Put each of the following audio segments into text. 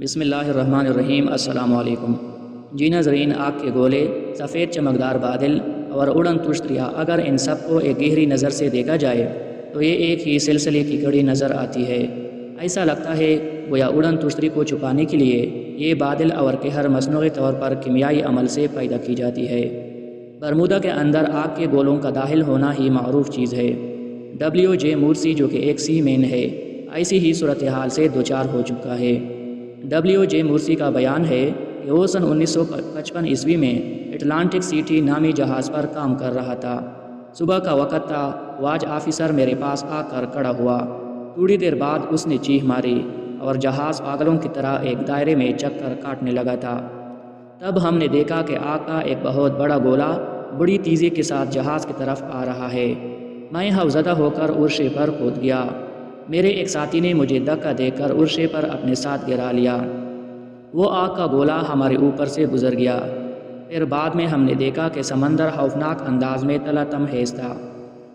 بسم اللہ الرحمن الرحیم۔ السلام علیکم۔ جی ناظرین، آگ کے گولے، سفید چمکدار بادل اور اڑن تشتریاں، اگر ان سب کو ایک گہری نظر سے دیکھا جائے تو یہ ایک ہی سلسلے کی کڑی نظر آتی ہے۔ ایسا لگتا ہے گویا اڑن تشتری کو چھپانے کے لیے یہ بادل اور قہر مصنوعی طور پر کیمیائی عمل سے پیدا کی جاتی ہے۔ برمودا کے اندر آگ کے گولوں کا داخل ہونا ہی معروف چیز ہے۔ WJ مورسی، جو کہ ایک سی مین ہے، ایسی ہی صورتحال سے دوچار ہو چکا ہے۔ WJ مورسی کا بیان ہے کہ وہ سن 1955 عیسوی میں اٹلانٹک سٹی نامی جہاز پر کام کر رہا تھا۔ صبح کا وقت تھا۔ واچ آفیسر میرے پاس آ کر کھڑا ہوا۔ تھوڑی دیر بعد اس نے چیخ ماری اور جہاز پاگلوں کی طرح ایک دائرے میں چکر کاٹنے لگا تھا۔ تب ہم نے دیکھا کہ آگ کا ایک بہت بڑا گولا بڑی تیزی کے ساتھ جہاز کی طرف آ رہا ہے۔ میں خوفزدہ ہو کر عرصے پر کود گیا۔ میرے ایک ساتھی نے مجھے دھکا دے کر عرصے پر اپنے ساتھ گرا لیا۔ وہ آگ کا گولا ہمارے اوپر سے گزر گیا۔ پھر بعد میں ہم نے دیکھا کہ سمندر خوفناک انداز میں تلاتم خیز تھا۔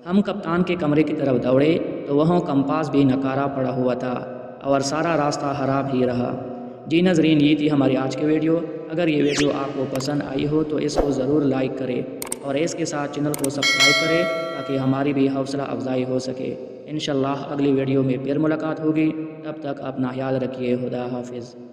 ہم کپتان کے کمرے کی طرف دوڑے تو وہاں کمپاس بھی ناکارہ پڑا ہوا تھا اور سارا راستہ خراب ہی رہا۔ جی ناظرین، یہ تھی ہماری آج کی ویڈیو۔ اگر یہ ویڈیو آپ کو پسند آئی ہو تو اس کو ضرور لائک کریں اور اس کے ساتھ چینل کو سبسکرائب کریں تاکہ ہماری بھی حوصلہ افزائی ہو سکے۔ انشاءاللہ اگلی ویڈیو میں پھر ملاقات ہوگی۔ تب تک اپنا خیال رکھیے۔ خدا حافظ۔